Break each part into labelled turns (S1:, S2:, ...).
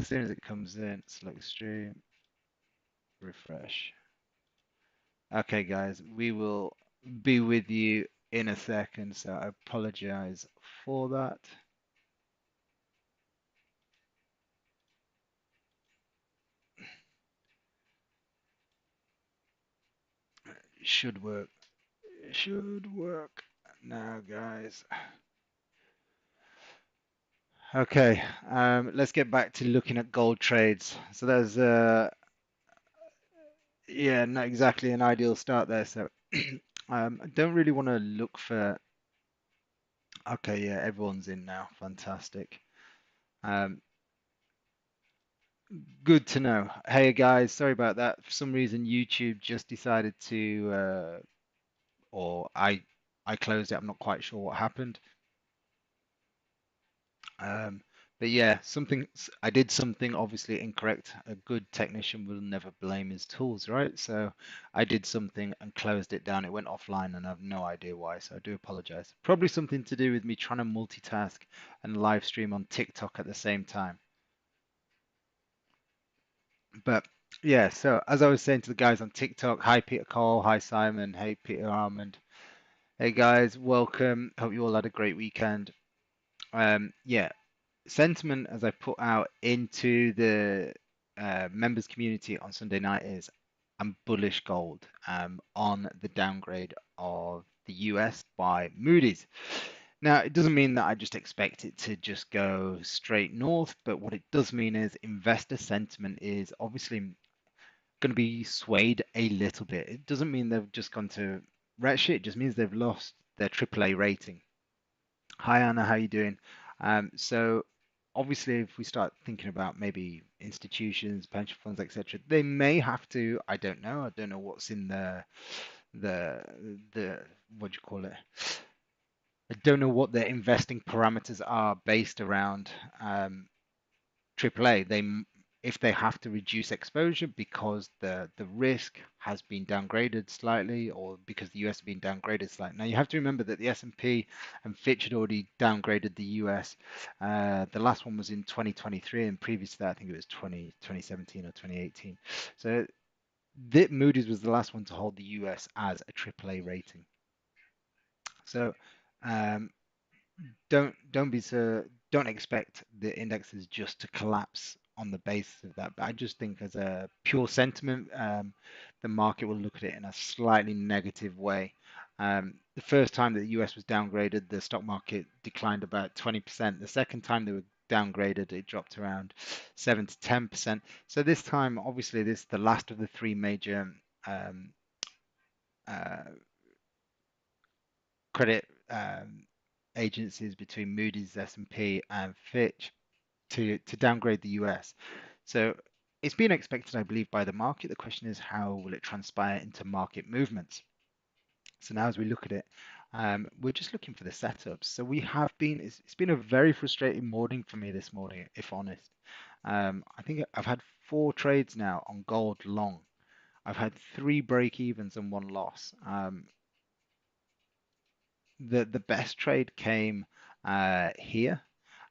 S1: soon as it comes in, select stream, refresh. Okay, guys, we will be with you in a second, so I apologize for that. Should work. Should work now, guys. Okay, let's get back to looking at gold trades. So there's yeah, not exactly an ideal start there. So I don't really want to look for. Okay, yeah, everyone's in now. Fantastic. Um, Good to know. Hey guys, sorry about that. For some reason, YouTube just decided to, or I closed it. I'm not quite sure what happened. Um, but yeah, I did something obviously incorrect. A good technician will never blame his tools, right? So I did something and closed it down. It went offline, and I have no idea why. So I do apologize. Probably something to do with me trying to multitask and live stream on TikTok at the same time. But yeah, so as I was saying to the guys on TikTok, hi Peter Cole, hi Simon, hey Peter Armand. Hey guys, welcome. Hope you all had a great weekend. Yeah, sentiment as I put out into the members community on Sunday night is I'm bullish gold on the downgrade of the US by Moody's. Now, it doesn't mean that I just expect it to just go straight north, but what it does mean is investor sentiment is obviously going to be swayed a little bit. It doesn't mean they've just gone to red shit. It just means they've lost their AAA rating. Hi Anna, how you doing? So obviously, if we start thinking about maybe institutions, pension funds, etc., they may have to. I don't know. I don't know what's in the the what do you call it? I don't know what their investing parameters are based around AAA. If they have to reduce exposure because the risk has been downgraded slightly, or because the US has been downgraded slightly. Now you have to remember that the S&P and Fitch had already downgraded the US. The last one was in 2023, and previous to that, I think it was 2017 or 2018. So Moody's was the last one to hold the US as a AAA rating. So um, don't be so don't expect the indexes just to collapse on the basis of that. But I just think as a pure sentiment, the market will look at it in a slightly negative way. The first time that the US was downgraded, the stock market declined about 20%. The second time they were downgraded, it dropped around 7 to 10%. So this time, obviously, this is the last of the three major um, uh, credit agencies between Moody's, S&P, and Fitch to downgrade the US. So it's been expected, I believe, by the market. The question is, how will it transpire into market movements? So now, as we look at it, we're just looking for the setups. So it's been a very frustrating morning for me this morning, if honest. I think I've had 4 trades now on gold long. I've had 3 break evens and 1 loss. The best trade came here.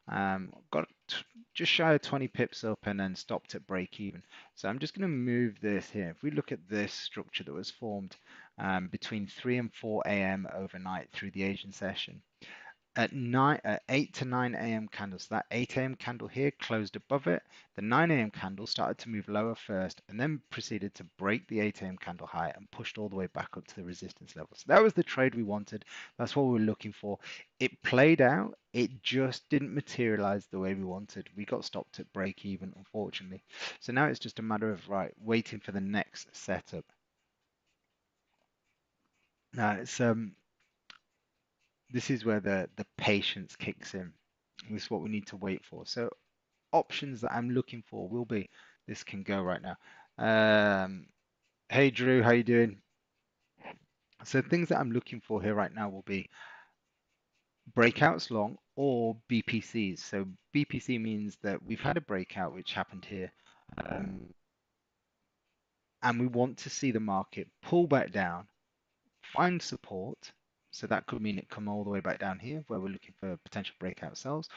S1: Got just shy of 20 pips up and then stopped at break even. So I'm just going to move this here. If we look at this structure that was formed between 3 and 4 a.m. overnight through the Asian session, at 8 to 9 a.m. candles. So that 8 a.m. candle here closed above it. The 9 a.m. candle started to move lower first and then proceeded to break the 8 a.m. candle high and pushed all the way back up to the resistance level. So that was the trade we wanted. That's what we were looking for. It played out. It just didn't materialize the way we wanted. We got stopped at break even, unfortunately. So now it's just a matter of waiting for the next setup. Now this is where the patience kicks in. This is what we need to wait for. So options that I'm looking for will be this can go right now. Hey Drew, how you doing? So things that I'm looking for here right now will be breakouts long or BPCs. So BPC means that we've had a breakout which happened here, um, and we want to see the market pull back down, find support. So that could mean it come all the way back down here where we're looking for potential breakout sells,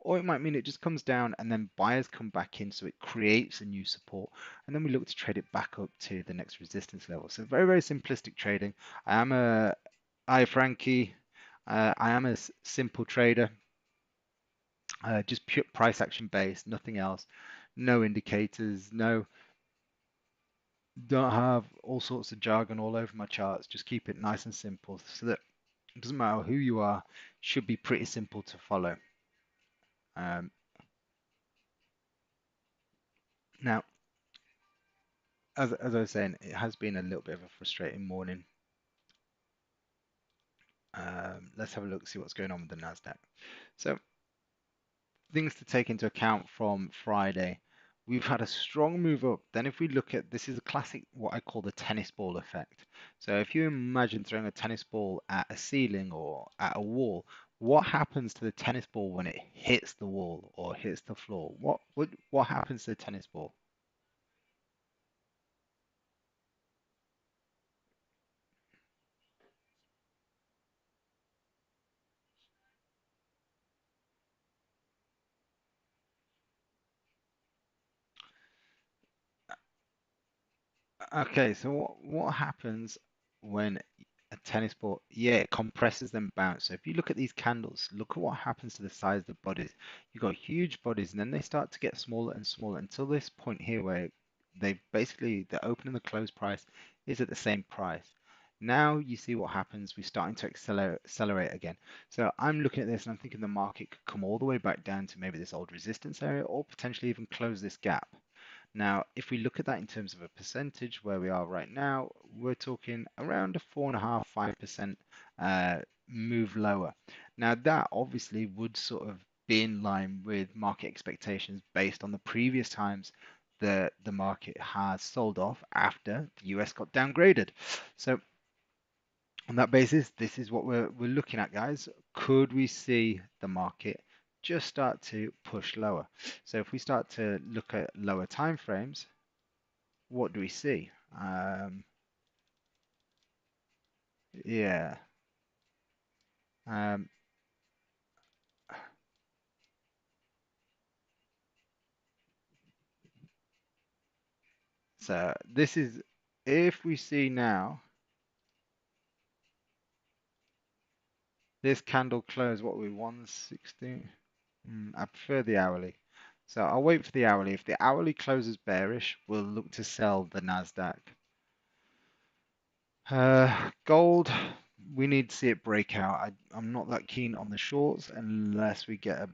S1: or it might mean it just comes down and then buyers come back in, so it creates a new support, and then we look to trade it back up to the next resistance level. So very, very simplistic trading. I am a, Hi Frankie, I am a simple trader, just pure price action based, nothing else, no indicators, no, don't have all sorts of jargon all over my charts, just keep it nice and simple so that it doesn't matter who you are, should be pretty simple to follow. Um, Now, as I was saying, it has been a little bit of a frustrating morning. Let's have a look, see what's going on with the NASDAQ. So, things to take into account from Friday. We've had a strong move up. Then, if we look at this, is a classic what I call the tennis ball effect. So, if you imagine throwing a tennis ball at a ceiling or at a wall, what happens to the tennis ball when it hits the wall or hits the floor? What happens to the tennis ball? Okay, so what happens when a tennis ball, yeah, it compresses them bounce. So if you look at these candles, look at what happens to the size of the bodies. You've got huge bodies, and then they start to get smaller and smaller until this point here where they basically the open and the close price is at the same price. Now you see what happens. We're starting to accelerate again. So I'm looking at this and I'm thinking the market could come all the way back down to maybe this old resistance area or potentially even close this gap. Now, if we look at that in terms of a percentage where we are right now, we're talking around a 4.5%, 5% move lower. Now, that obviously would sort of be in line with market expectations based on the previous times that the market has sold off after the US got downgraded. So, on that basis, this is what we're looking at, guys. Could we see the market just start to push lower? So if we start to look at lower time frames, what do we see? Um, yeah. Um, so this is if we see now this candle close, what are we 116? I prefer the hourly. So I'll wait for the hourly. If the hourly closes bearish, we'll look to sell the NASDAQ. Gold, we need to see it break out. I'm not that keen on the shorts unless we get a.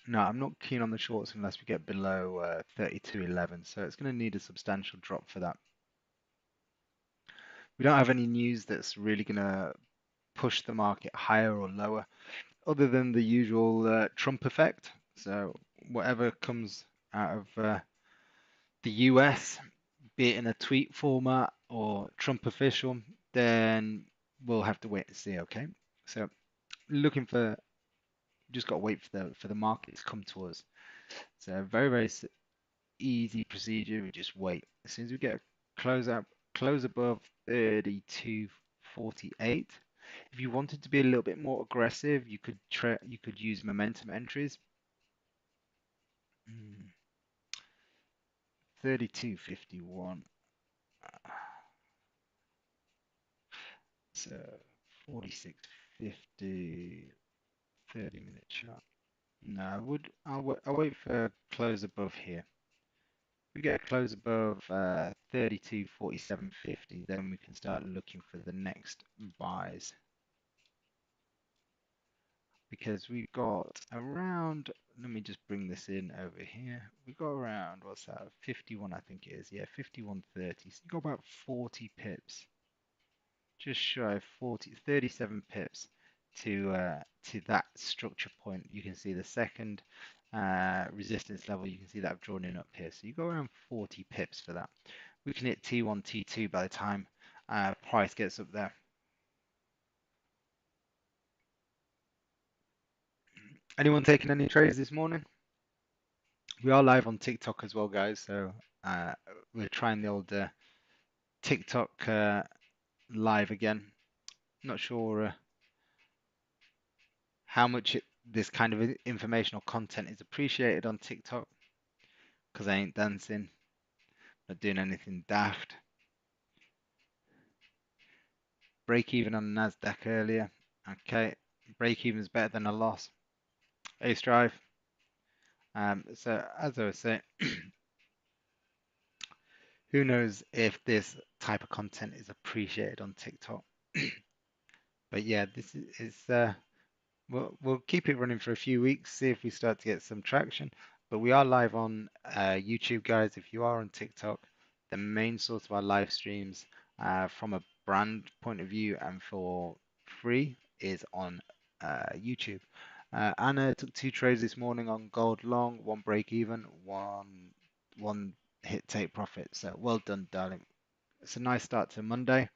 S1: No, I'm not keen on the shorts unless we get below 32.11. So it's going to need a substantial drop for that. We don't have any news that's really going to push the market higher or lower, other than the usual Trump effect. So whatever comes out of the US, be it in a tweet format or Trump official, then we'll have to wait and see. Okay, so looking for, just got to wait for the market to come to us. So very very easy procedure. We just wait. As soon as we get a close above 32.48. If you wanted to be a little bit more aggressive, you could use momentum entries. 32.51. So 46.50, 30-minute chart. No, I'll wait for a close above here. If we get a close above 32.47.50, then we can start looking for the next buys. Because we've got around, let me just bring this in over here. We've got around, what's that, 51, I think it is. Yeah, 51.30. So you've got about 40 pips, just shy of 37 pips to that structure point. You can see the second resistance level. You can see that I've drawn in up here. So you go around 40 pips for that. We can hit T1, T2 by the time price gets up there. Anyone taking any trades this morning? We are live on TikTok as well, guys. So uh, we're trying the old TikTok live again. Not sure how much this kind of informational content is appreciated on TikTok, because I ain't dancing, not doing anything daft. Break even on NASDQ earlier. Okay, break even is better than a loss. Ace Drive. So as I was saying, who knows if this type of content is appreciated on TikTok? But yeah, this is we'll keep it running for a few weeks, see if we start to get some traction. But we are live on YouTube, guys. If you are on TikTok, the main source of our live streams from a brand point of view and for free is on YouTube. Anna took two trades this morning on gold long, one break even, one hit take profit. So well done, darling. It's a nice start to Monday.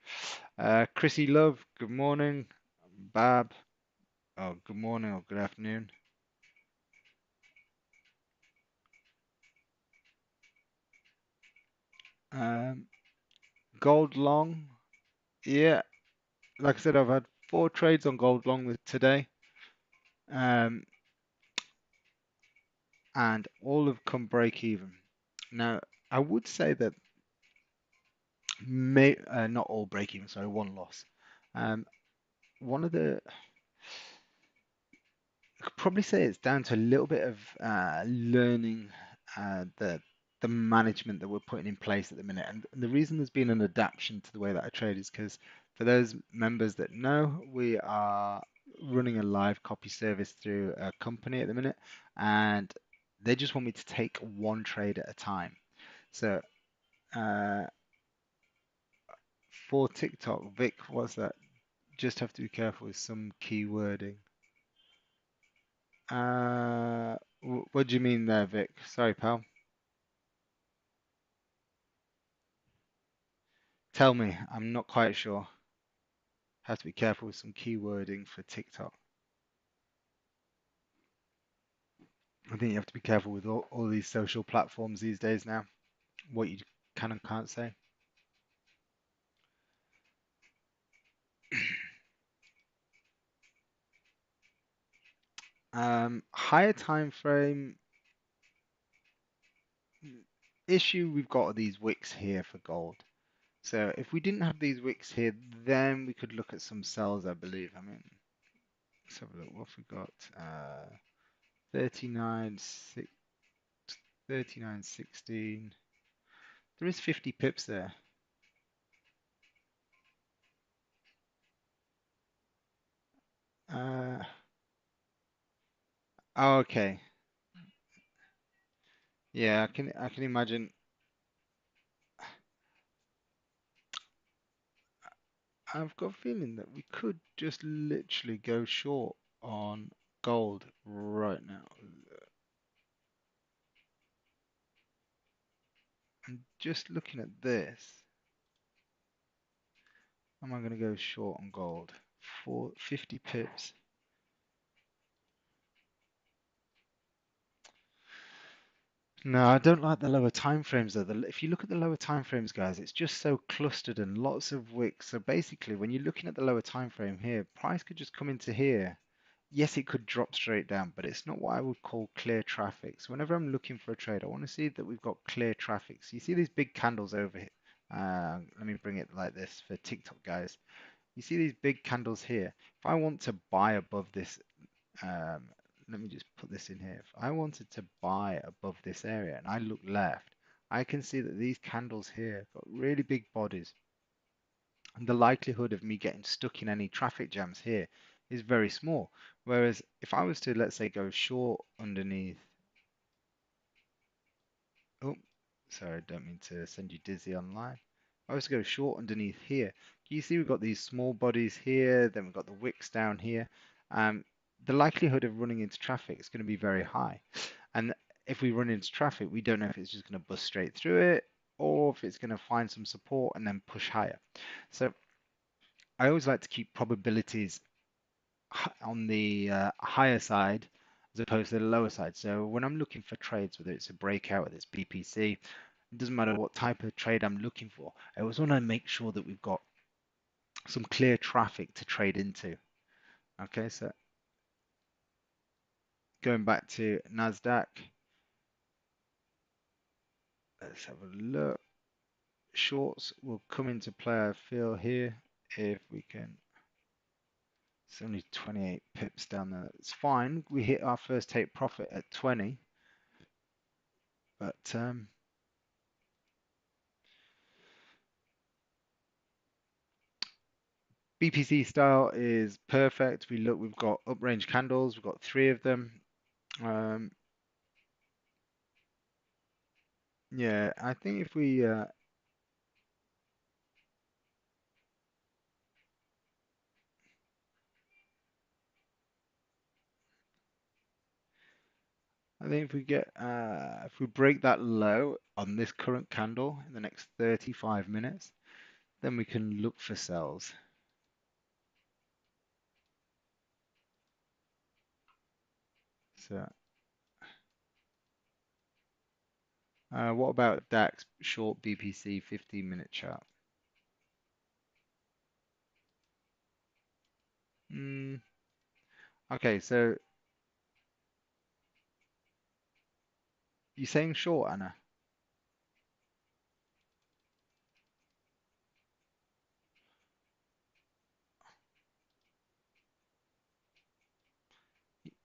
S1: Chrissy Love, good morning. Bab, oh, good morning or good afternoon. Um, Gold long, yeah. Like I said, I've had four trades on gold long today, um, and all have come break even. Now, I would say that not all break even, sorry, one loss. Um, one of the I could probably say it's down to a little bit of learning the management that we're putting in place at the minute. And the reason there's been an adaptation to the way that I trade is because for those members that know, we are running a live copy service through a company at the minute, and they just want me to take one trade at a time. So uh, for TikTok, Vic, what's that? Just have to be careful with some keywording. What do you mean there, Vic? Sorry, pal. Tell me, I'm not quite sure. Have to be careful with some keywording for TikTok. I think you have to be careful with all these social platforms these days now, what you can and can't say. Higher time frame issue we've got are these wicks here for gold. So if we didn't have these wicks here, then we could look at some sells, I believe. I mean, let's have a look. What have we got? 39, 16. There is 50 pips there. Uh, oh, okay. Yeah, I can imagine. I've got a feeling that we could just literally go short on gold right now. And just looking at this, am I going to go short on gold for 50 pips? No, I don't like the lower time frames though. If you look at the lower time frames, guys, it's just so clustered and lots of wicks. So basically, when you're looking at the lower time frame here, price could just come into here. Yes, it could drop straight down, but it's not what I would call clear traffic. So whenever I'm looking for a trade, I want to see that we've got clear traffic. So you see these big candles over here. Let me bring it like this for TikTok guys. You see these big candles here. If I want to buy above this, um, let me just put this in here. If I wanted to buy above this area and I look left, I can see that these candles here got really big bodies. And the likelihood of me getting stuck in any traffic jams here is very small. Whereas if I was to, let's say, go short underneath, oh, sorry, I don't mean to send you dizzy online. If I was to go short underneath here, you see we've got these small bodies here, then we've got the wicks down here. The likelihood of running into traffic is going to be very high. And if we run into traffic, we don't know if it's just going to bust straight through it or if it's going to find some support and then push higher. So I always like to keep probabilities on the higher side as opposed to the lower side. So when I'm looking for trades, whether it's a breakout, whether it's BPC, it doesn't matter what type of trade I'm looking for. I always want to make sure that we've got some clear traffic to trade into. Okay, so Going back to NASDAQ, let's have a look. Shorts will come into play, I feel, here. If we can, it's only 28 pips down there. It's fine. We hit our first take profit at 20, but BPC style is perfect. We've got uprange candles. We've got 3 of them. Um, yeah, I think if we if we break that low on this current candle in the next 35 minutes, then we can look for sells. So, what about DAX short BPC 15-minute chart? Okay, so you're saying short, Anna?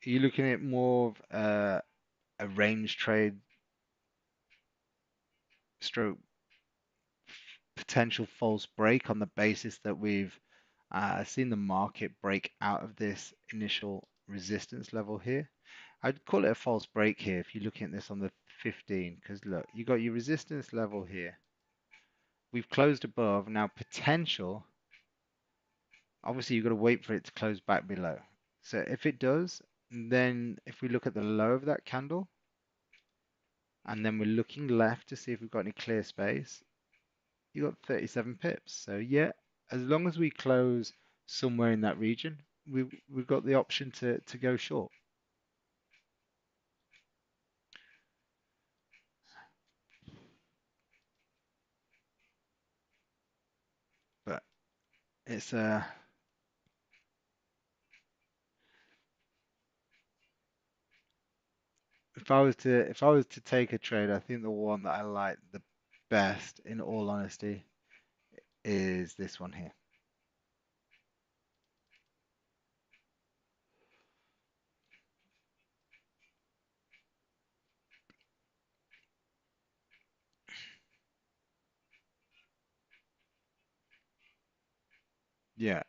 S1: Are you looking at more of a range trade stroke potential false break on the basis that we've seen the market break out of this initial resistance level here? I'd call it a false break here if you're looking at this on the 15, because look, you got your resistance level here. We've closed above. Now potential, obviously you've got to wait for it to close back below. So if it does, then if we look at the low of that candle, and then we're looking left to see if we've got any clear space, you got 37 pips. So yeah, as long as we close somewhere in that region, we've got the option to go short. But it's if I was to take a trade, I think the one that I like the best, in all honesty, is this one here. Yeah.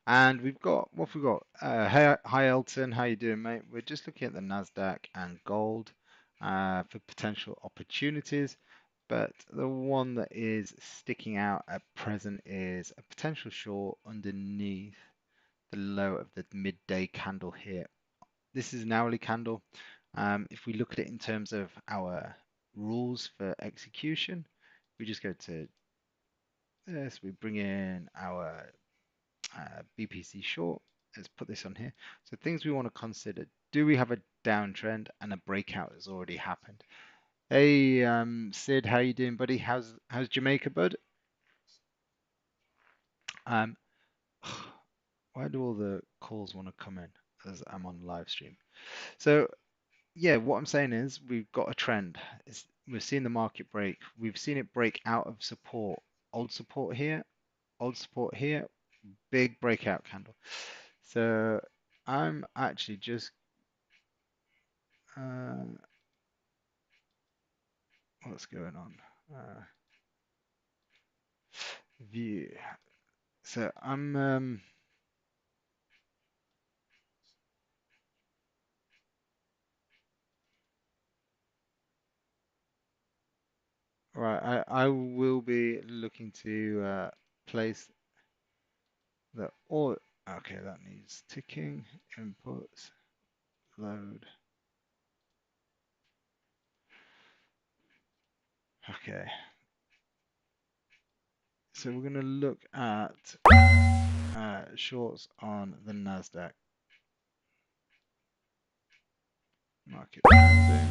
S1: And we've got what we've got. Hi Elton, how you doing, mate? We're just looking at the Nasdaq and gold for potential opportunities, but the one that is sticking out at present is a potential short underneath the low of the midday candle here. This is an hourly candle. If we look at it in terms of our rules for execution, we just go to this, we bring in our BPC short. Let's put this on here. So things we want to consider. Do we have a downtrend and a breakout has already happened? Hey, Sid, how you doing, buddy? How's Jamaica, bud? Um, why do all the calls want to come in as I'm on live stream? So yeah, what I'm saying is we've got a trend. We're seeing the market break. We've seen it break out of support. Old support here, big breakout candle. So I'm actually just what's going on? View. So I'm right. I will be looking to place the all. Okay, that needs ticking. Inputs, load. Okay. So we're going to look at shorts on the NASDAQ market pending.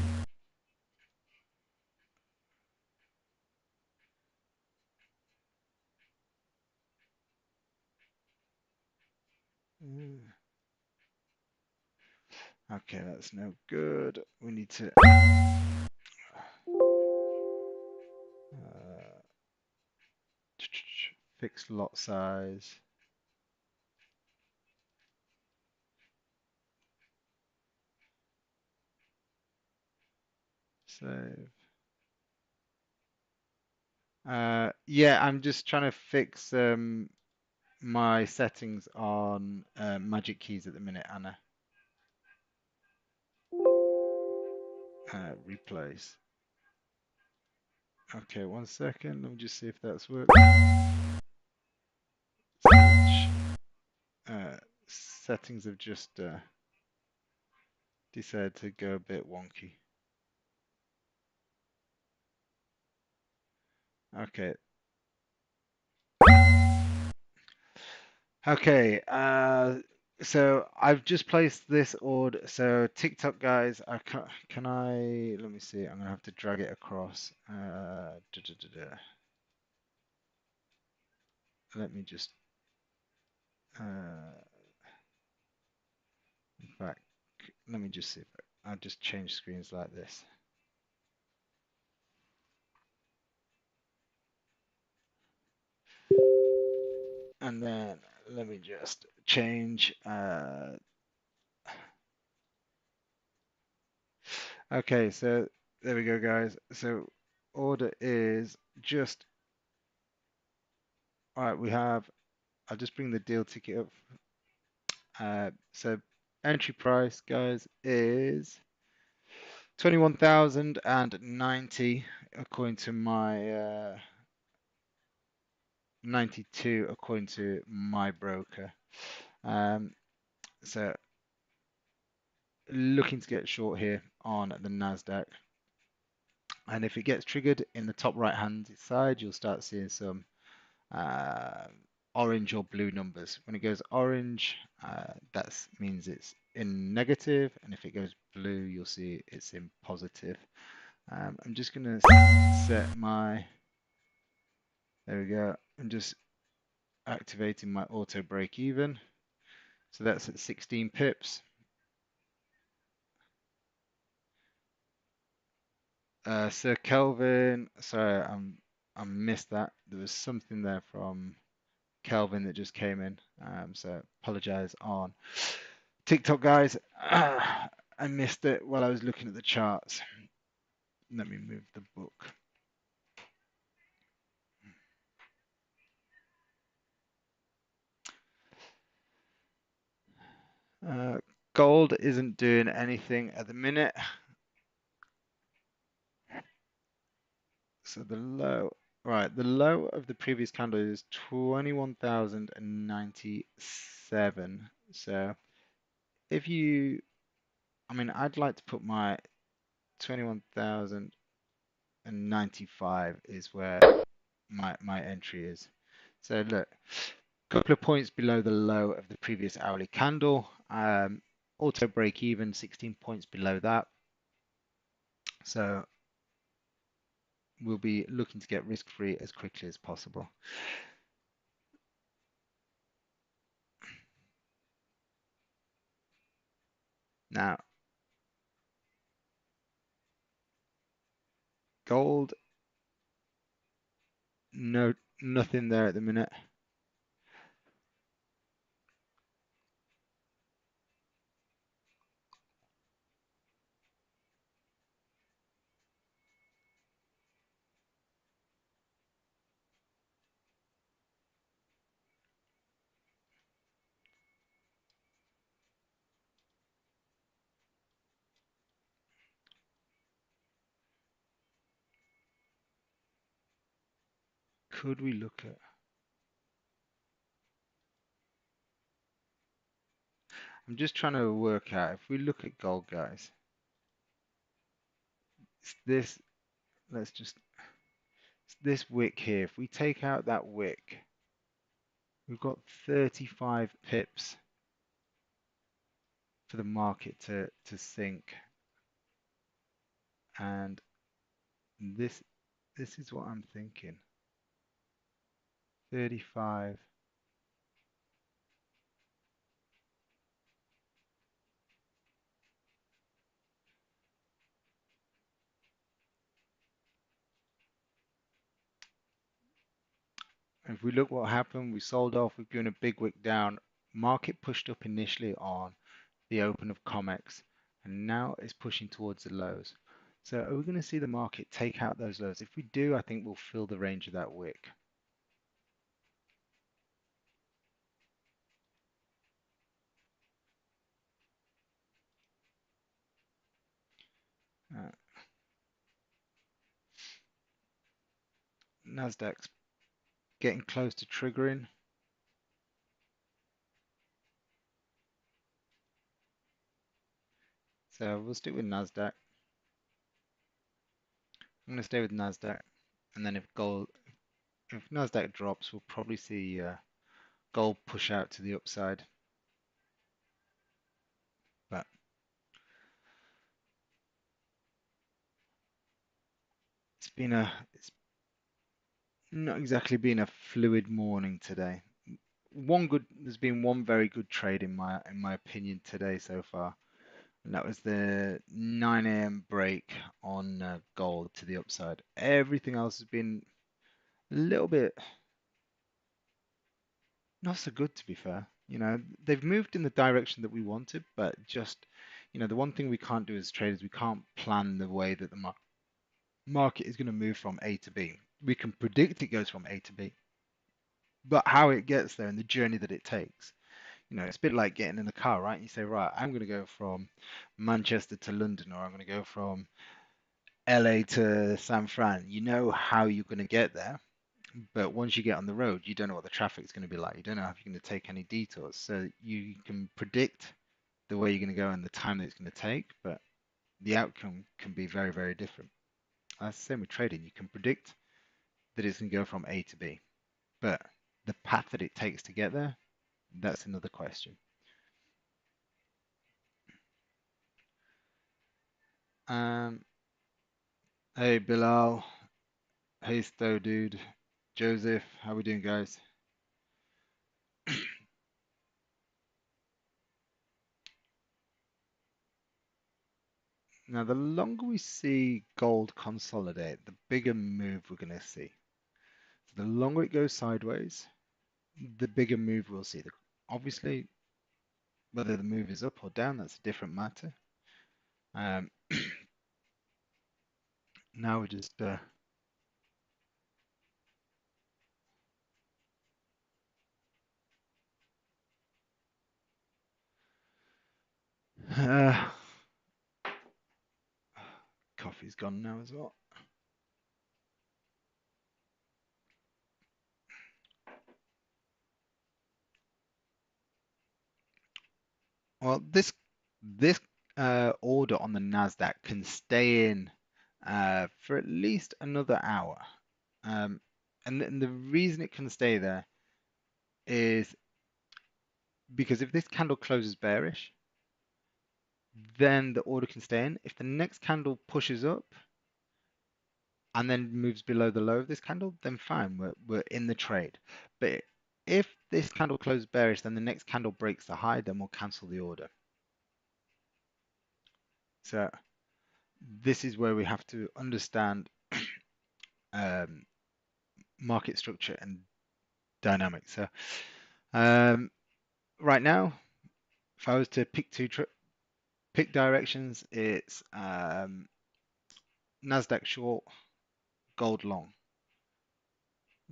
S1: Okay, that's no good. We need to uh, fix lot size. Save. Yeah, I'm just trying to fix my settings on magic keys at the minute, Anna. Replace. Okay, 1 second. Let me just see if that's worked. Settings have just decided to go a bit wonky. Okay. Okay. So I've just placed this order. So TikTok guys, can I? Let me see. I'm gonna have to drag it across. Let me just. In fact, let me just see if I'll just change screens like this. And then let me just change. Okay, so there we go, guys. So order is just. All right, we have. I'll just bring the deal ticket up. So entry price, guys, is 21,090 according to my 92 according to my broker. So looking to get short here on the NASDQ. And if it gets triggered in the top right hand side, you'll start seeing some uh, orange or blue numbers. When it goes orange, that means it's in negative, and if it goes blue, you'll see it's in positive. I'm just going to set my, there we go, I'm just activating my auto break even. So that's at 16 pips. Sir Kelvin, sorry, I missed that. There was something there from Kelvin that just came in. So apologize on TikTok, guys. I missed it while I was looking at the charts. Let me move the book. Gold isn't doing anything at the minute. So the low, right, the low of the previous candle is 21,097. So if you, I mean, I'd like to put my 21,095 is where my entry is. So look, a couple of points below the low of the previous hourly candle. Auto break even, 16 points below that. So we'll be looking to get risk free as quickly as possible. Now, gold, no, nothing there at the minute. Could we look at? I'm just trying to work out if we look at gold, guys. It's this, let's just, it's this wick here. If we take out that wick, we've got 35 pips for the market to sink. And this is what I'm thinking. 35. If we look what happened, we sold off, we've given a big wick down. Market pushed up initially on the open of COMEX, and now it's pushing towards the lows. So are we going to see the market take out those lows? If we do, I think we'll fill the range of that wick. Uh, NASDAQ's getting close to triggering. So we'll stick with NASDAQ. I'm going to stay with NASDAQ. And then if NASDAQ drops, we'll probably see gold push out to the upside. But it's not exactly been a fluid morning today. There's been one very good trade in my opinion today so far, and that was the 9 a.m. break on gold to the upside. Everything else has been a little bit not so good, to be fair. They've moved in the direction that we wanted, but just, the one thing we can't do as traders, we can't plan the way that the market is going to move from A to B. We can predict it goes from A to B, but how it gets there and the journey that it takes. It's a bit like getting in a car, right? You say, right, I'm going to go from Manchester to London, or I'm going to go from LA to San Fran. You know how you're going to get there, but once you get on the road, you don't know what the traffic's going to be like. You don't know if you're going to take any detours. So you can predict the way you're going to go and the time that it's going to take, but the outcome can be very, very different. That's the same with trading. You can predict that it's going to go from A to B, but the path that it takes to get there, that's another question. Um, hey Bilal, hey Stowe dude, Joseph, how we doing, guys? Now, the longer we see gold consolidate, the bigger move we're going to see. So the longer it goes sideways, the bigger move we'll see. Obviously, whether the move is up or down, that's a different matter. Um, now we're just uh, coffee's gone now as well. Well, this order on the Nasdaq can stay in for at least another hour. Um, and the reason it can stay there is because if this candle closes bearish, then the order can stay in. If the next candle pushes up and then moves below the low of this candle, then fine, we're in the trade. But if this candle closes bearish, then the next candle breaks the high, then we'll cancel the order. So this is where we have to understand um, market structure and dynamics. So right now, if I was to pick directions, it's Nasdaq short, gold long.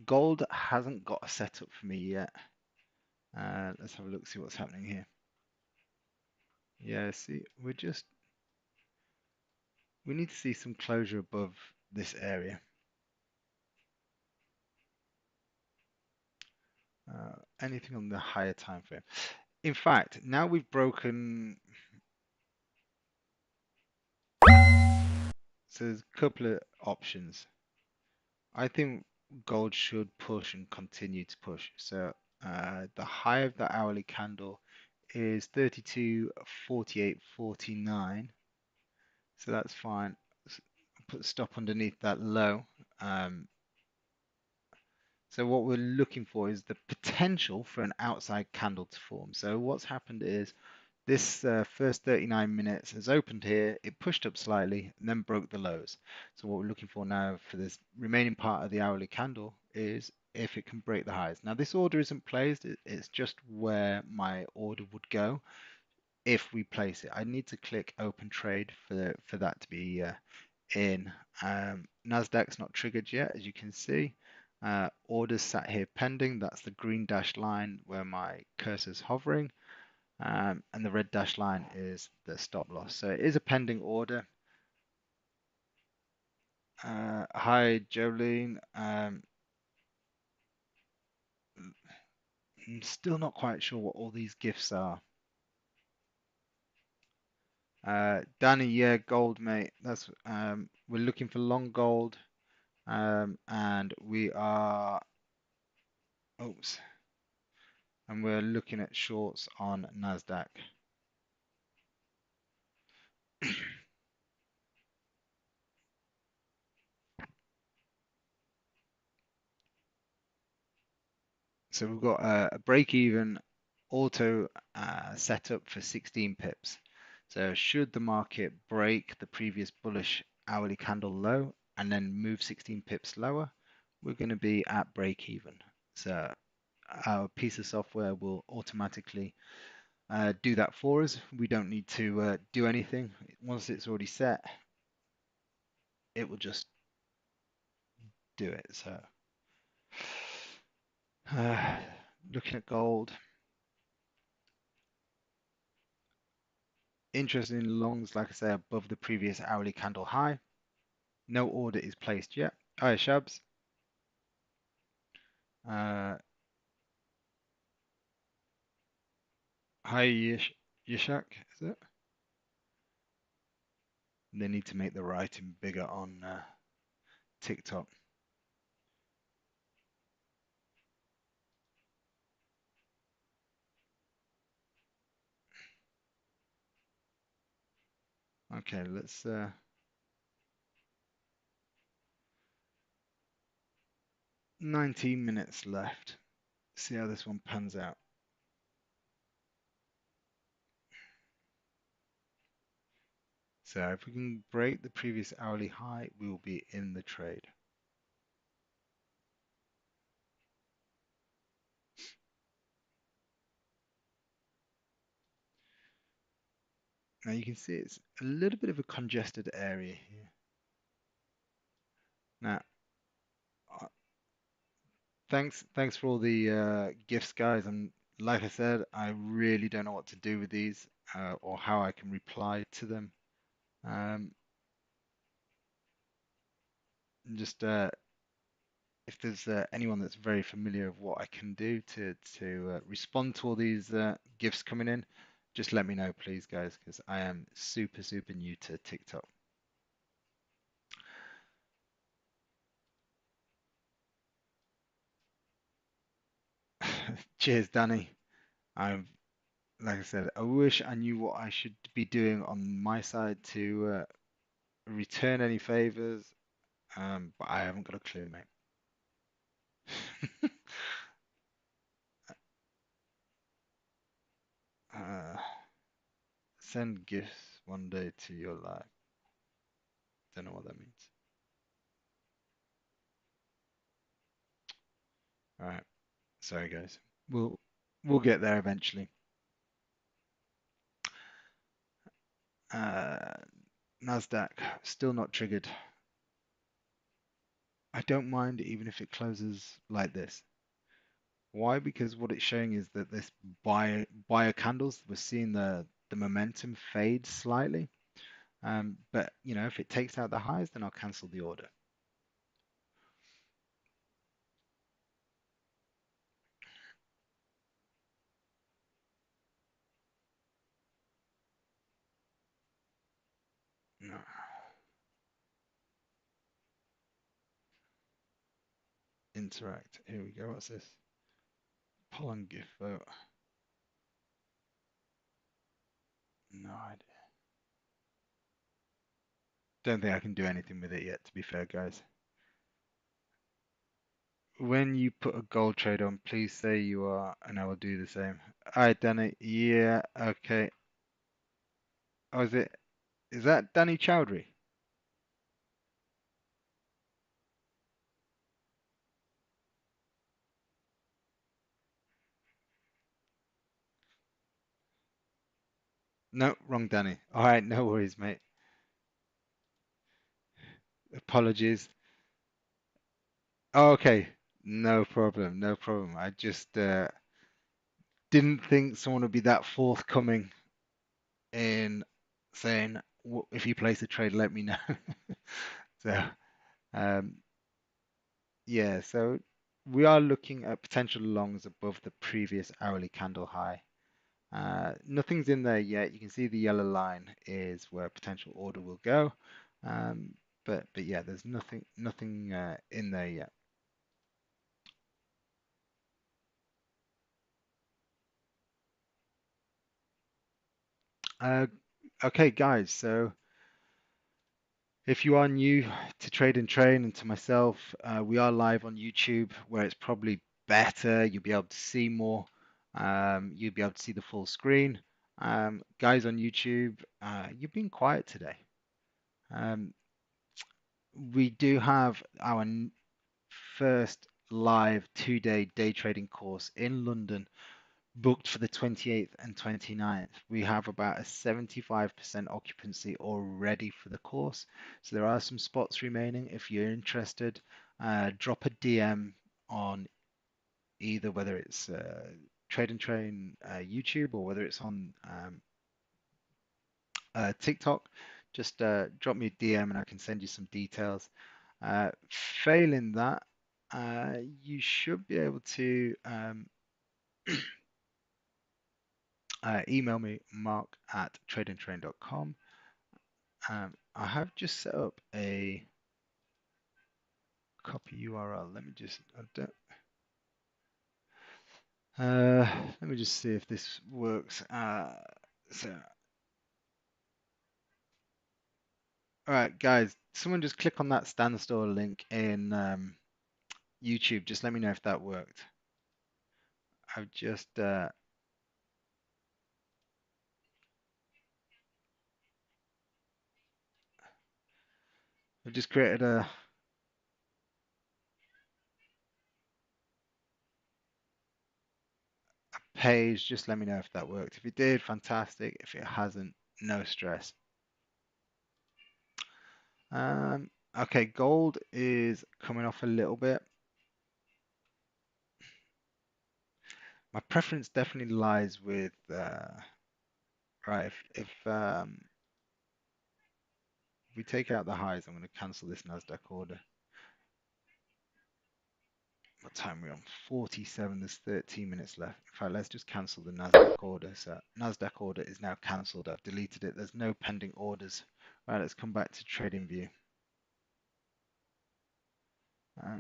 S1: Gold hasn't got a setup for me yet. Let's have a look, see what's happening here. Yeah, see, we need to see some closure above this area. Anything on the higher time frame. In fact, now we've broken, so there's a couple of options. I think gold should push and continue to push. So the high of the hourly candle is 32.48.49. So that's fine. Put stop underneath that low. So what we're looking for is the potential for an outside candle to form. So what's happened is this first 39 minutes has opened here, it pushed up slightly and then broke the lows. So what we're looking for now for this remaining part of the hourly candle is if it can break the highs. Now, this order isn't placed, it's just where my order would go if we place it. I need to click open trade for that to be in. NASDAQ's not triggered yet, as you can see. Orders sat here pending. That's the green dashed line where my cursor's hovering. And the red dashed line is the stop loss. So it is a pending order. Hi, Jolene. I'm still not quite sure what all these gifts are. Danny, yeah, gold, mate. That's we're looking for long gold, and we are. Oops, and we're looking at shorts on Nasdaq. So we've got a break-even auto set up for 16 pips. So should the market break the previous bullish hourly candle low and then move 16 pips lower, we're going to be at break-even. So our piece of software will automatically do that for us. We don't need to do anything. Once it's already set, it will just do it. So uh, looking at gold, interested in longs, like I say, above the previous hourly candle high. No order is placed yet. Hi, Shabs. Uh, hi, Yishak, is it? They need to make the writing bigger on TikTok. Okay, let's 19 minutes left. See how this one pans out. So if we can break the previous hourly high, we will be in the trade. Now you can see it's a little bit of a congested area here. Now, uh, thanks for all the gifts, guys. And like I said, I really don't know what to do with these or how I can reply to them. Um, just if there's anyone that's very familiar of what I can do to respond to all these gifts coming in, just let me know, please, guys, because I am super new to TikTok. Cheers, Danny. I'm like I said, I wish I knew what I should be doing on my side to return any favors, but I haven't got a clue, mate. uh, Send gifts one day to your life. Don't know what that means. All right, sorry guys. We'll we'll get there eventually. Uh, Nasdaq still not triggered. I don't mind even if it closes like this. Why? Because what it's showing is that this buyer candles, we're seeing the momentum fade slightly. But you know, if it takes out the highs, then I'll cancel the order. No. Interact. Here we go. What's this? Pull on gift vote. No idea. Don't think I can do anything with it yet, to be fair, guys. When you put a gold trade on, please say you are, and I will do the same. All right, Danny. Yeah, okay. Oh, is that Danny Chowdhury? No, wrong Danny. All right, no worries, mate. Apologies. Oh, okay, no problem, no problem. I just didn't think someone would be that forthcoming in saying, If you place a trade, let me know." So, um, yeah, so we are looking at potential longs above the previous hourly candle high. Nothing's in there yet. You can see the yellow line is where a potential order will go. Um, but yeah, there's nothing in there yet. Uh, okay, guys. So if you are new to Trade and Train and to myself, we are live on YouTube, where it's probably better. You'll be able to see more. You'll be able to see the full screen. Guys on YouTube, you've been quiet today. Um, we do have our first live 2-day day trading course in London booked for the 28th and 29th. We have about a 75% occupancy already for the course. So there are some spots remaining. If you're interested, drop a DM on either whether it's Trade and Train YouTube or whether it's on TikTok. Just drop me a DM and I can send you some details. Failing that, you should be able to email me, mark@tradeandtrain.com. I have just set up a copy URL. Let me just see if this works. So, all right, guys, someone just click on that standstill link in YouTube. Just let me know if that worked. I've just uh, I've just created a page. Just let me know if that worked. If it did, fantastic. If it hasn't, no stress. Okay, gold is coming off a little bit. My preference definitely lies with right. If we take out the highs, I'm going to cancel this NASDAQ order. What time are we on? 47. There's 13 minutes left. In fact, let's just cancel the NASDAQ order. So NASDAQ order is now cancelled. I've deleted it. There's no pending orders. Right, let's come back to trading view. Uh,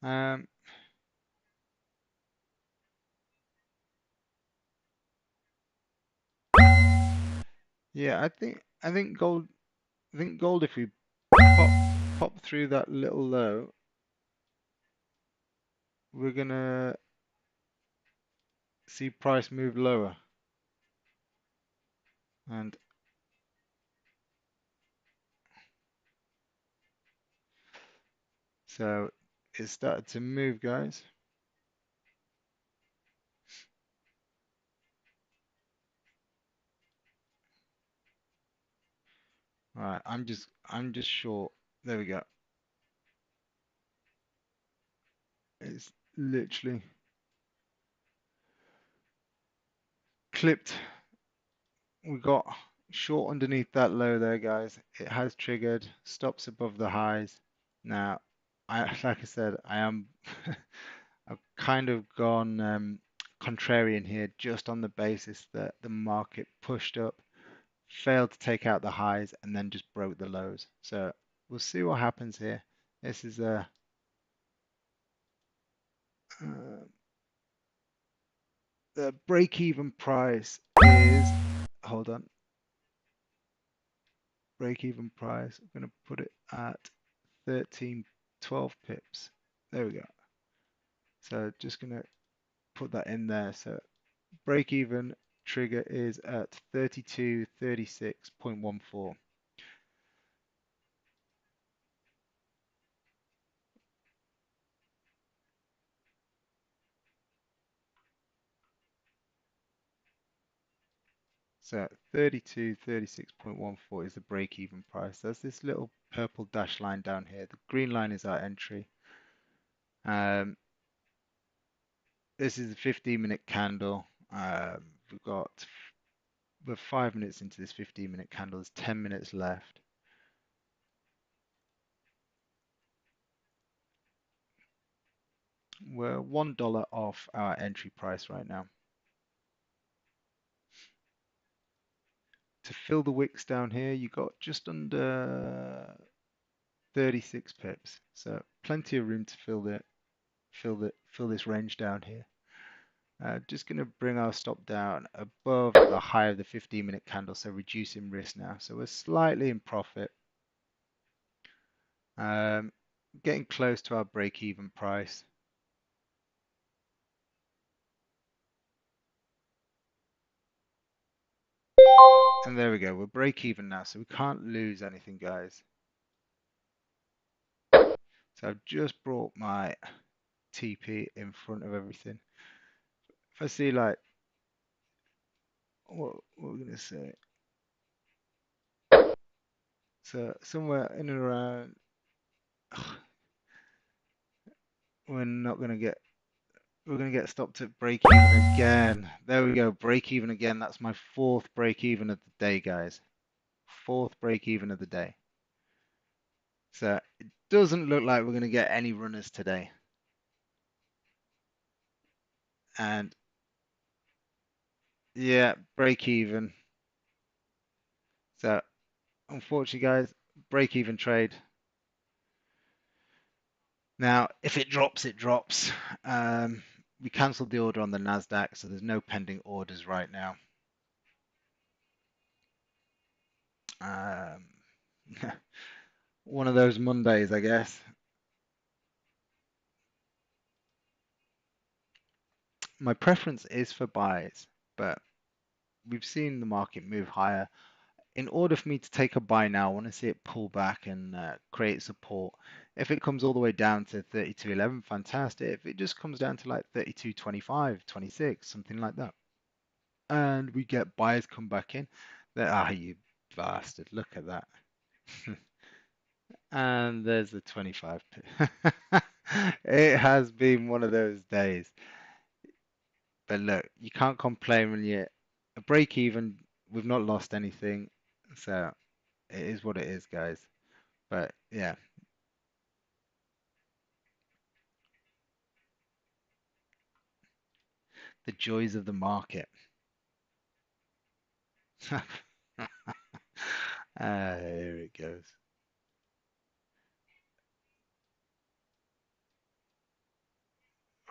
S1: um, yeah, I think gold if we pop pop through that little low, we're gonna see price move lower. And so it started to move, guys. All right, I'm just short. There we go. It's literally clipped. We got short underneath that low there, guys. It has triggered, stops above the highs. Now, like I said, I've kind of gone contrarian here just on the basis that the market pushed up, failed to take out the highs, and then just broke the lows. So we'll see what happens here. This is uh, the break-even price is, hold on, break-even price. I'm going to put it at 13, 12 pips. There we go. So just gonna put that in there. So break even trigger is at 32.36.14. So 32.36.14 is the break-even price. That's this little purple dash line down here. The green line is our entry. Um, this is a 15-minute candle. We've got we're 5 minutes into this 15-minute candle. There's 10 minutes left. We're $1 off our entry price right now. To fill the wicks down here, you got just under 36 pips. So plenty of room to fill this range down here. Just going to bring our stop down above the high of the 15-minute candle, so reducing risk now. So we're slightly in profit. Getting close to our break-even price. And there we go, we're break-even now, so we can't lose anything, guys. So I've just brought my TP in front of everything. If I see like, what we're going to say, so somewhere in and around, we're not going to get we're going to get stopped at break even again. There we go, break even again. That's my fourth break even of the day, guys. Fourth break even of the day. So it doesn't look like we're going to get any runners today. And yeah, break even. So unfortunately, guys, break even trade. Now, if it drops, it drops. We cancelled the order on the NASDQ, so there's no pending orders right now. Um, one of those Mondays, I guess. My preference is for buys, but we've seen the market move higher. In order for me to take a buy now, I want to see it pull back and create support. If it comes all the way down to 32.11, fantastic. If it just comes down to like 32.25, 26, something like that, and we get buyers come back in, you bastard, look at that. And there's the 25. It has been one of those days. But look, you can't complain when you're a break even. We've not lost anything. So it is what it is, guys. But yeah, the joys of the market. Here it goes.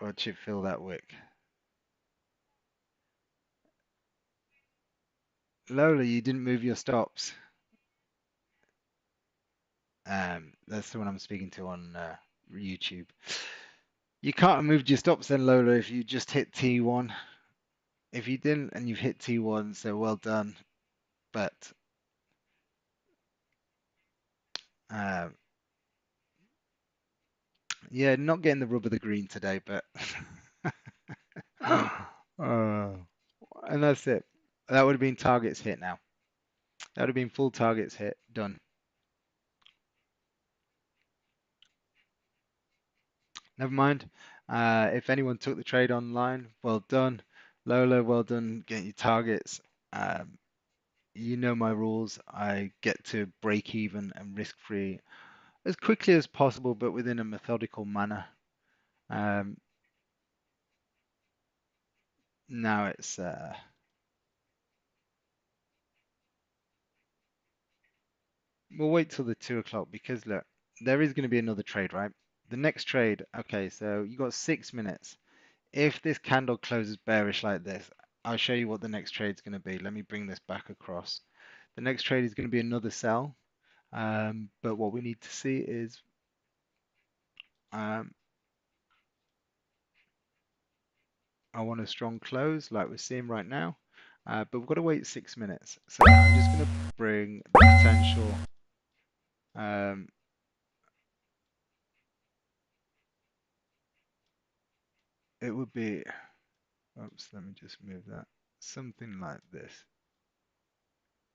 S1: Watch it fill that wick. Lola, you didn't move your stops. That's the one I'm speaking to on YouTube. You can't have moved your stops then, Lola, if you just hit T1. If you didn't and you've hit T1, so well done. But um, yeah, not getting the rub of the green today, but uh, and that's it. That would have been targets hit now. That would have been full targets hit, done. Never mind. If anyone took the trade online, well done. Lola, well done getting your targets. Um, you know my rules. I get to break even and risk free as quickly as possible, but within a methodical manner. Um, now it's we'll wait till the 2 o'clock because look, there is going to be another trade, right? The next trade, okay, so you got 6 minutes. If this candle closes bearish like this, I'll show you what the next trade is going to be. Let me bring this back across. The next trade is going to be another sell, but what we need to see is Um, I want a strong close like we're seeing right now, but we've got to wait 6 minutes. So I'm just going to bring the potential. Um, it would be, oops, let me just move that. Something like this.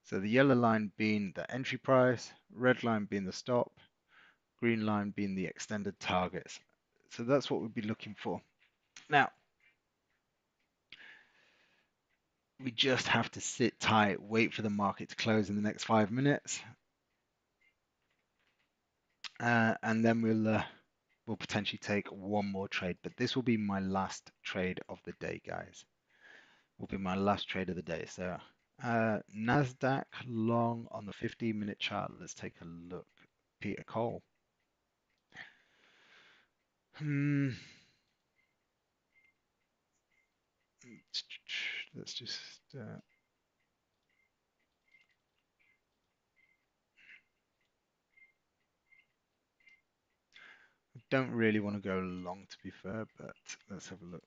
S1: So the yellow line being the entry price, red line being the stop, green line being the extended targets. So that's what we'd be looking for. Now, we just have to sit tight, wait for the market to close in the next 5 minutes, and then we'll potentially take one more trade. But this will be my last trade of the day, guys. Will be my last trade of the day. So NASDAQ long on the 15-minute chart. Let's take a look. Peter Cole. Hmm. Let's just don't really want to go long to be fair, but let's have a look.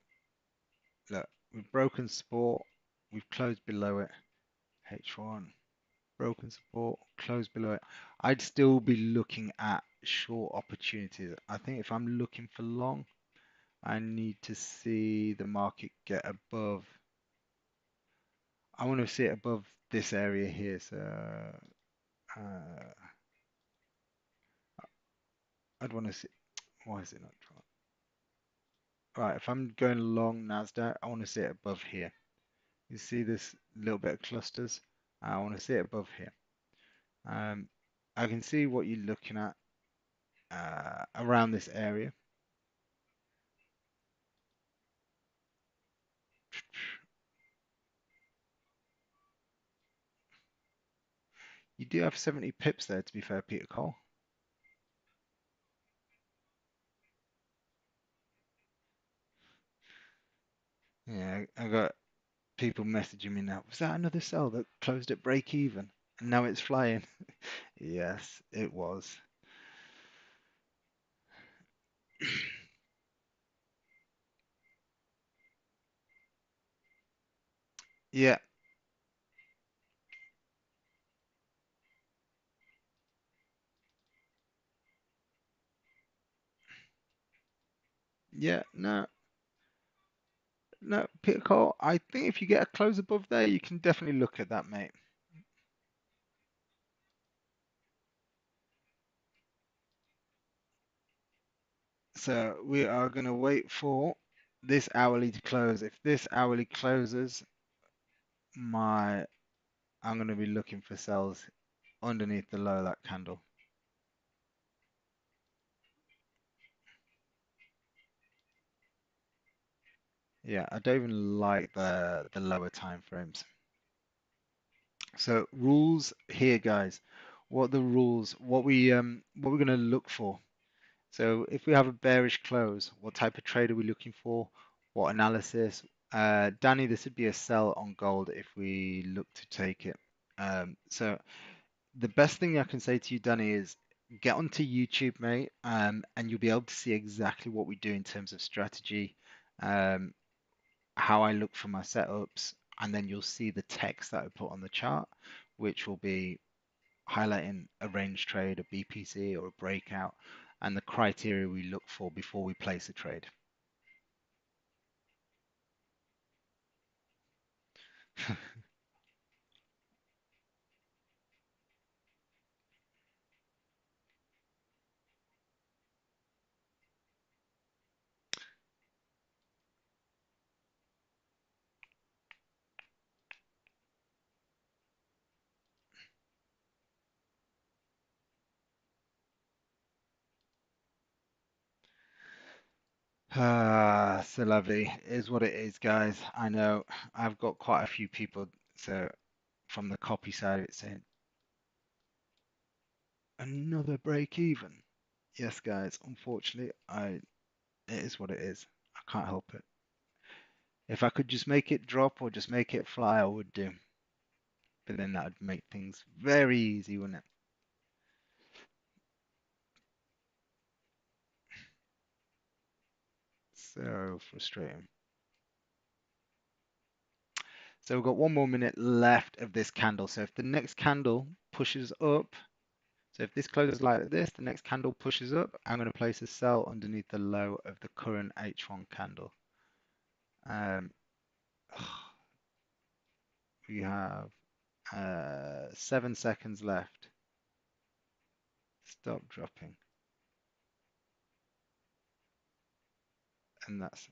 S1: Look, we've broken support, we've closed below it. H1, broken support, closed below it. I'd still be looking at short opportunities. I think if I'm looking for long, I need to see the market get above. I want to see it above this area here. So I'd want to see. Why is it not drawn? Right, if I'm going long Nasdaq, I want to see it above here. You see this little bit of clusters? I want to see it above here. I can see what you're looking at around this area. You do have 70 pips there, to be fair, Peter Cole. Yeah, I got people messaging me now. Was that another sell that closed at break even? And now it's flying. Yes, it was. Yeah, yeah, no, Peter Cole, I think if you get a close above there, you can definitely look at that, mate. So we are going to wait for this hourly to close. If this hourly closes, my I'm going to be looking for sells underneath the low of that candle. Yeah, I don't even like the lower time frames. So rules here, guys. What are the rules? What we're going to look for. So if we have a bearish close, what type of trade are we looking for? What analysis? Danny, this would be a sell on gold if we look to take it. So the best thing I can say to you, Danny, is get onto YouTube, mate, and you'll be able to see exactly what we do in terms of strategy, um, how I look for my setups, and then you'll see the text that I put on the chart, which will be highlighting a range trade, a BPC, or a breakout, and the criteria we look for before we place a trade. C'est la vie is what it is, guys. I know I've got quite a few people, so from the copy side, it's saying another break even. Yes, guys, unfortunately, it is what it is. I can't help it. If I could just make it drop or just make it fly, I would do. But then that would make things very easy, wouldn't it? So frustrating. So we've got 1 more minute left of this candle. So if the next candle pushes up, so if this closes like this, the next candle pushes up, I'm going to place a sell underneath the low of the current H1 candle. Um, we have 7 seconds left. Stop dropping. And that's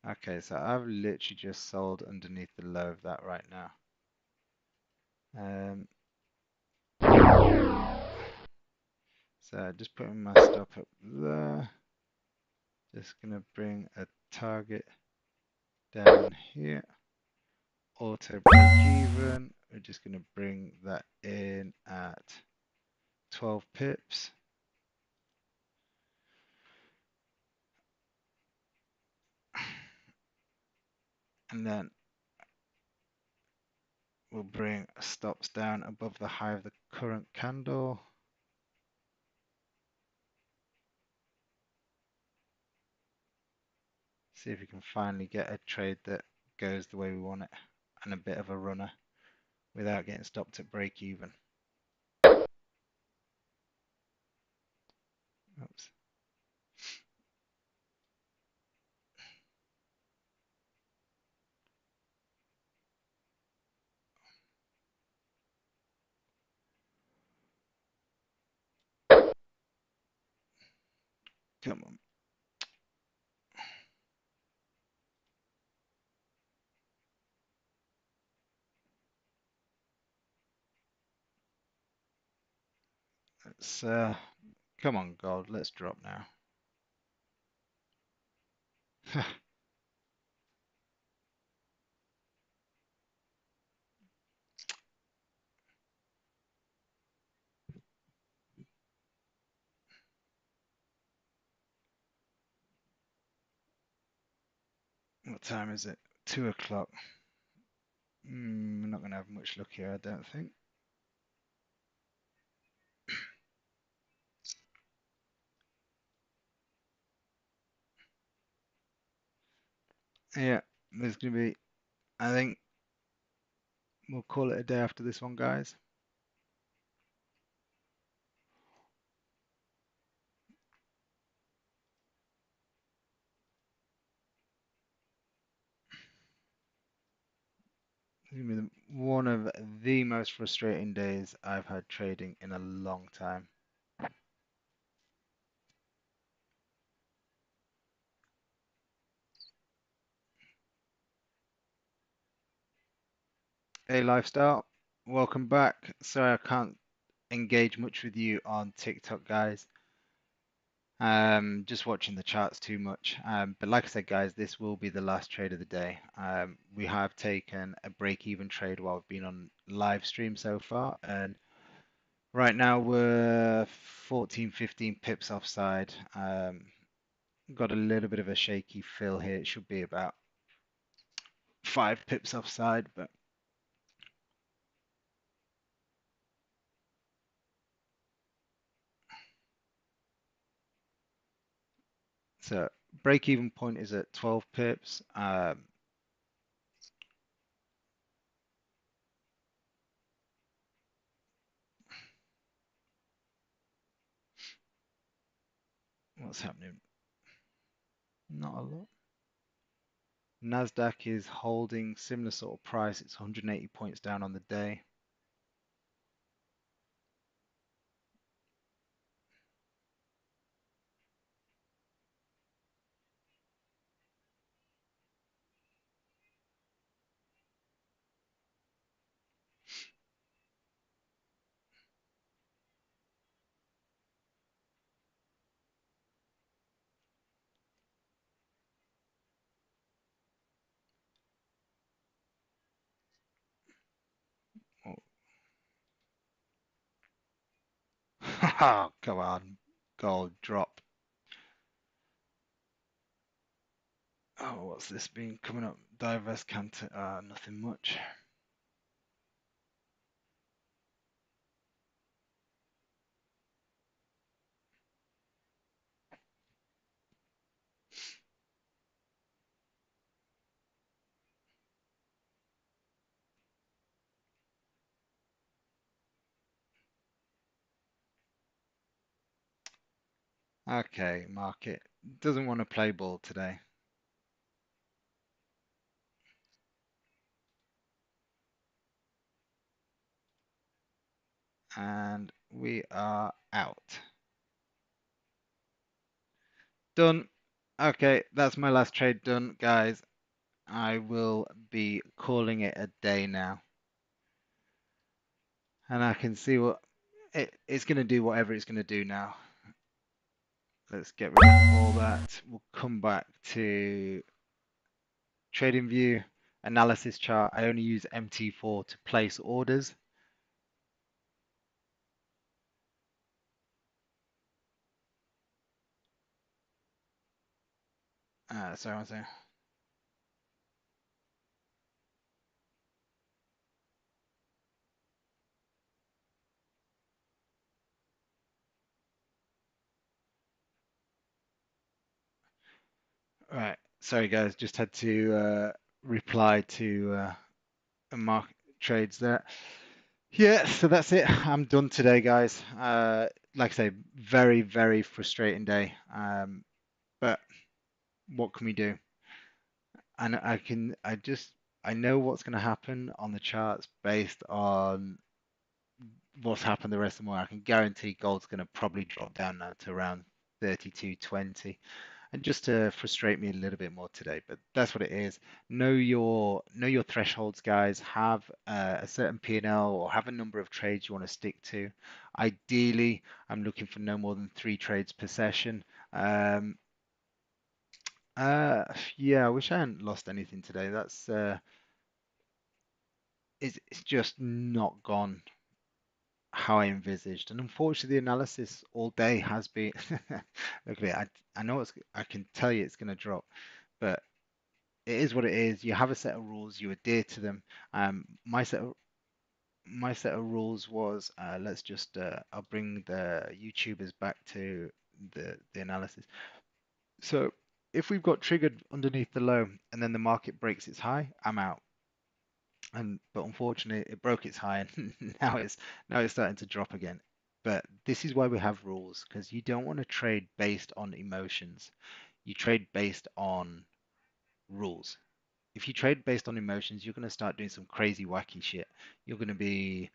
S1: okay. So I've literally just sold underneath the low of that right now. So just putting my stop up there. Just gonna bring a target down here. Auto break even. We're just gonna bring that in at 12 pips. And then we'll bring stops down above the high of the current candle. See if we can finally get a trade that goes the way we want it and a bit of a runner without getting stopped at break even. Oops. Come on. Let's come on, gold. Let's drop now. What time is it? 2 o'clock. We're not going to have much luck here, I don't think. Yeah, there's going to be, I think we'll call it a day after this one, guys. It's going to be one of the most frustrating days I've had trading in a long time. Hey, Lifestyle, welcome back. Sorry I can't engage much with you on TikTok, guys. Just watching the charts too much. But like I said, guys, this will be the last trade of the day. We have taken a break-even trade while we've been on live stream so far, and right now we're 14, 15 pips offside. Got a little bit of a shaky fill here. It should be about 5 pips offside, but so break-even point is at 12 pips. What's happening? Not a lot. NASDAQ is holding similar sort of price. It's 180 points down on the day. Oh, come on, gold drop. Oh, what's this been coming up? Diverse Cantor, nothing much. Okay, market doesn't want to play ball today, and we are out. Done. Okay, that's my last trade done, guys. I will be calling it a day now, and I can see what it's going to do, whatever it's going to do now. Let's get rid of all that. We'll come back to trading view, analysis chart. I only use MT4 to place orders. Sorry, one second. All right, sorry guys, just had to reply to a market trades there. Yeah, so that's it. I'm done today, guys. Like I say, very, very frustrating day. But what can we do? And I know what's going to happen on the charts based on what's happened the rest of the morning. I can guarantee gold's going to probably drop down now to around 32.20, and just to frustrate me a little bit more today. But that's what it is. Know your thresholds, guys. Have a certain P&L or have a number of trades you want to stick to. Ideally, I'm looking for no more than 3 trades per session. Um, uh, yeah, I wish I hadn't lost anything today. It's just not gone how I envisaged. And unfortunately, the analysis all day has been. Look at it. I know I can tell you it's going to drop, but it is what it is. You have a set of rules. You adhere to them. My set of rules was let's just I'll bring the YouTubers back to the analysis. So if we've got triggered underneath the low and then the market breaks its high, I'm out. But unfortunately, it broke its high and now it's starting to drop again. But this is why we have rules, because you don't want to trade based on emotions. You trade based on rules. If you trade based on emotions, you're going to start doing some crazy wacky shit. You're going to be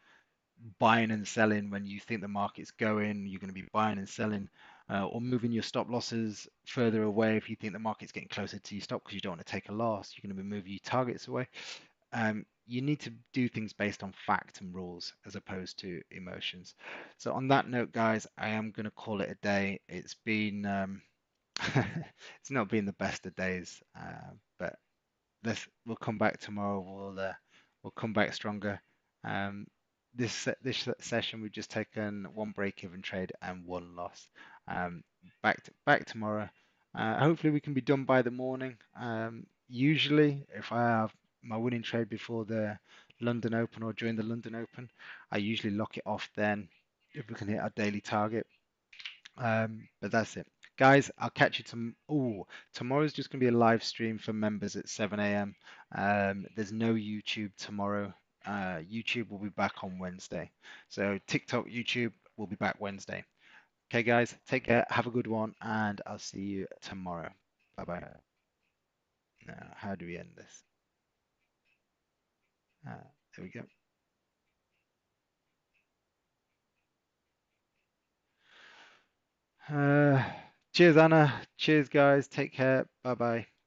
S1: buying and selling when you think the market's going. You're going to be buying and selling, or moving your stop losses further away if you think the market's getting closer to your stop because you don't want to take a loss. You're going to be moving your targets away. You need to do things based on fact and rules as opposed to emotions. So on that note, guys, I am going to call it a day. It's been it's not been the best of days, but we'll come back tomorrow. We'll come back stronger. Um, this session we've just taken one break-even trade and one loss. Back tomorrow. Hopefully we can be done by the morning. Usually, if I have my winning trade before the London Open or during the London Open, I usually lock it off then if we can hit our daily target. But that's it. Guys, I'll catch you tomorrow's just going to be a live stream for members at 7 a.m. There's no YouTube tomorrow. YouTube will be back on Wednesday. So TikTok, YouTube will be back Wednesday. Okay, guys, take care. Have a good one, and I'll see you tomorrow. Bye bye. Now, how do we end this? There we go. Uh, Cheers, Anna. Cheers, guys. Take care. Bye bye.